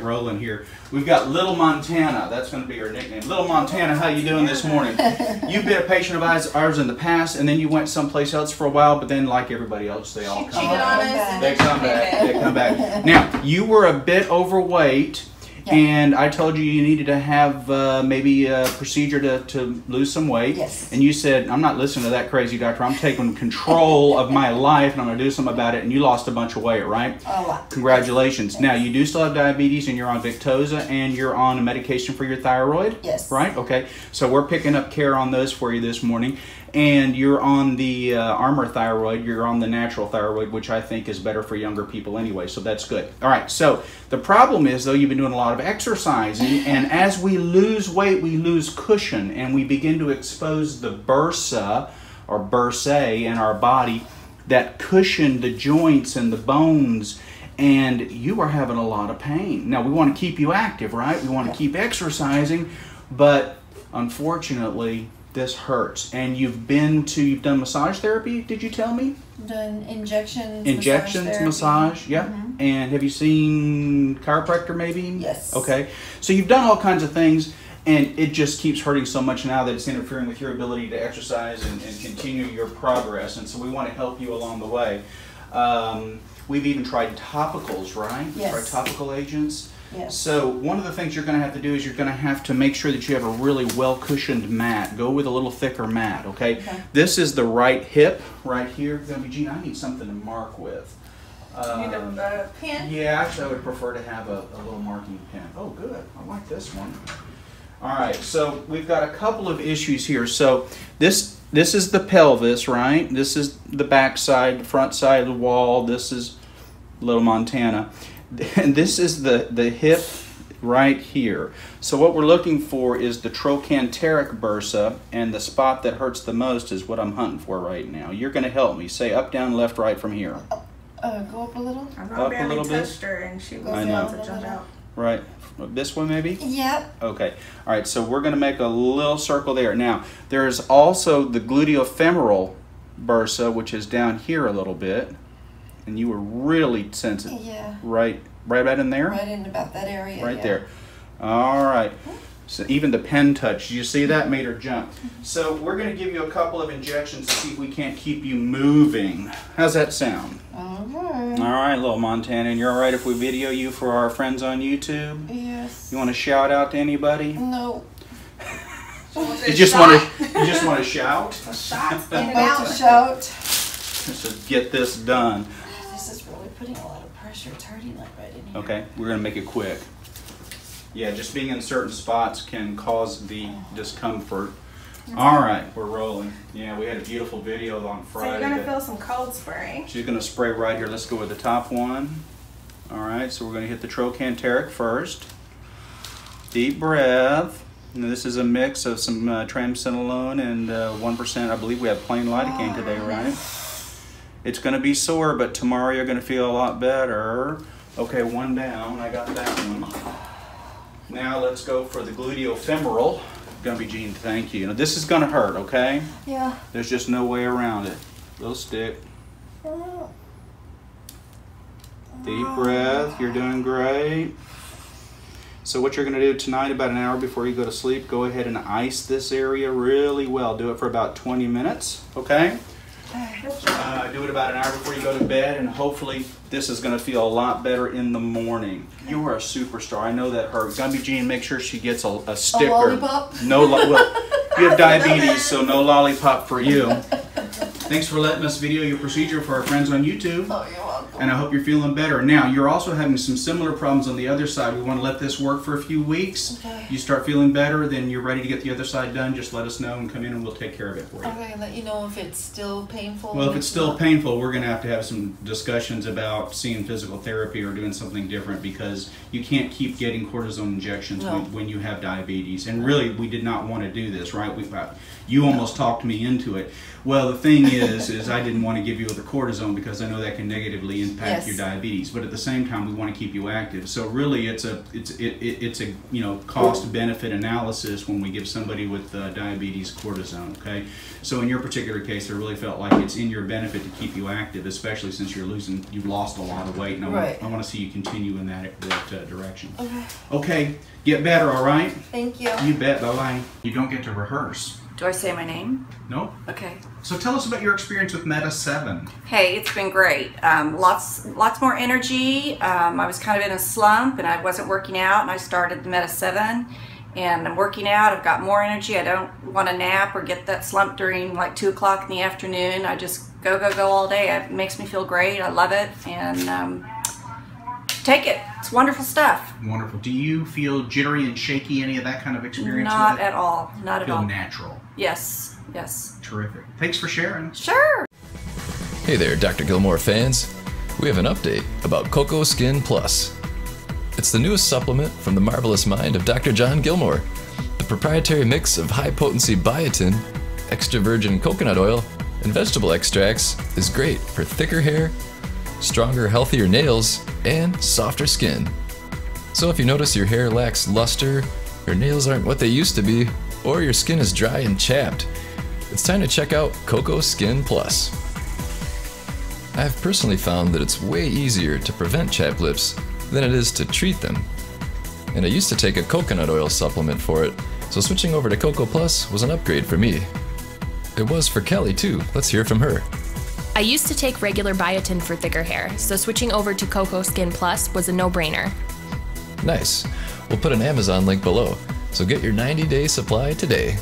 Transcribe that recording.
get rolling here. We've got Little Montana. That's going to be her nickname. Little Montana, how you doing this morning? You've been a patient of ours in the past, and then you went someplace else for a while, but then like everybody else, they all come back. They come back. They come back. Now, you were a bit overweight. Yeah. And I told you you needed to have maybe a procedure to lose some weight. Yes. And you said, I'm not listening to that crazy doctor. I'm taking control of my life and I'm going to do something about it. And you lost a bunch of weight, right? A lot. Congratulations. Yes. Now, you do still have diabetes and you're on Victoza and you're on a medication for your thyroid? Yes. Right? Okay. So we're picking up care on those for you this morning. And you're on the Armour thyroid, you're on the natural thyroid, which I think is better for younger people anyway, so that's good. All right, so the problem is, though, you've been doing a lot of exercising, and as we lose weight, we lose cushion, and we begin to expose the bursa, or bursae, in our body that cushion the joints and the bones, and you are having a lot of pain. Now, we want to keep you active, right? We want to keep exercising, but unfortunately, this hurts. And you've done massage therapy, did you tell me? Done injections, massage, yeah. Mm-hmm. And have you seen chiropractor maybe? Yes. Okay. So you've done all kinds of things, and it just keeps hurting so much now that it's interfering with your ability to exercise and continue your progress. And so we want to help you along the way. We've even tried topicals, right? Yes. Tried topical agents. Yes. So one of the things you're going to have to do is you're going to have to make sure that you have a really well-cushioned mat. Go with a little thicker mat, okay? This is the right hip right here. Going to be, Gene, I need something to mark with. You need a pen? Yeah, actually I would prefer to have a little marking pen. Oh, good. I like this one. All right, so we've got a couple of issues here. So this is the pelvis, right? This is the back side, the front side of the wall. This is Little Montana. And this is the hip right here. So what we're looking for is the trochanteric bursa, and the spot that hurts the most is what I'm hunting for right now. You're going to help me. Say up, down, left, right from here. Go up a little. I barely touched her and she was able to jump out. Right. This one maybe? Yep. Okay. All right, so we're going to make a little circle there. Now, there's also the gluteofemoral bursa, which is down here a little bit. And you were really sensitive. Yeah. Right in there? Right in about that area. Right there. All right. So even the pen touch, did you see that? Made her jump. So we're going to give you a couple of injections to see if we can't keep you moving. How's that sound? All right. All right, Little Montana. And you're all right if we video you for our friends on YouTube? Yes. You want to shout out to anybody? No. You just want to shout? A shot. To shout. Let's just get this done. This is really putting a lot of pressure. It's hurting like right in here. Okay, we're going to make it quick. Yeah, just being in certain spots can cause the discomfort. All right, we're rolling. Yeah, we had a beautiful video on Friday. So you're going to feel some cold spray. She's going to spray right here. Let's go with the top one. All right, so we're going to hit the trochanteric first. Deep breath. And this is a mix of some triamcinolone and 1%. I believe we have plain lidocaine today, right? It's going to be sore, but tomorrow you're going to feel a lot better. Okay, one down. I got that one. Now let's go for the gluteofemoral. Going to be Gene, thank you. Now this is going to hurt, okay? Yeah. There's just no way around it. Little stick. Deep breath. You're doing great. So what you're going to do tonight, about an hour before you go to sleep, go ahead and ice this area really well. Do it for about 20 minutes, okay? Do it about an hour before you go to bed, and hopefully this is going to feel a lot better in the morning. You are a superstar. I know that hurt. Gumby Jean, make sure she gets a sticker. A lollipop? No, well, you have diabetes, so no lollipop for you. Thanks for letting us video your procedure for our friends on YouTube. Oh, you're welcome. And I hope you're feeling better. Now, you're also having some similar problems on the other side. We want to let this work for a few weeks. Okay. You start feeling better, then you're ready to get the other side done. Just let us know and come in and we'll take care of it for you. Okay, let you know if it's still painful. Well, if it's still painful, we're going to have some discussions about seeing physical therapy or doing something different, because you can't keep getting cortisone injections when you have diabetes. And really, we did not want to do this, right? You almost talked me into it. Well, the thing is I didn't want to give you the cortisone because I know that can negatively impact Yes. your diabetes. But at the same time, we want to keep you active. So really, it's a cost benefit analysis when we give somebody with diabetes cortisone. Okay. So in your particular case, I really felt like it's in your benefit to keep you active, especially since you've lost a lot of weight, and I want to see you continue in that direction. Okay. Okay. Get better. All right. Thank you. You bet. Bye bye. You don't get to rehearse. Do I say my name? No. Okay. So tell us about your experience with Meta 7. Hey, it's been great. Lots more energy. I was kind of in a slump and I wasn't working out, and I started the Meta 7. And I'm working out. I've got more energy. I don't want to nap or get that slump during like 2 o'clock in the afternoon. I just go all day. It makes me feel great. I love it. And take it. It's wonderful stuff. Wonderful. Do you feel jittery and shaky, any of that kind of experience? Not with it? at all. Not at all. Feel natural. Yes. Yes. Terrific. Thanks for sharing. Sure. Hey there, Dr. Gilmore fans. We have an update about Coco Skin Plus. It's the newest supplement from the marvelous mind of Dr. John Gilmore. The proprietary mix of high-potency biotin, extra virgin coconut oil, and vegetable extracts is great for thicker hair, stronger, healthier nails, and softer skin. So if you notice your hair lacks luster, your nails aren't what they used to be, or your skin is dry and chapped, it's time to check out Coco Skin Plus. I've personally found that it's way easier to prevent chapped lips than it is to treat them. And I used to take a coconut oil supplement for it, so switching over to Coco Plus was an upgrade for me. It was for Kelly too. Let's hear from her. I used to take regular biotin for thicker hair, so switching over to Coco Skin Plus was a no-brainer. Nice. We'll put an Amazon link below, so get your 90-day supply today.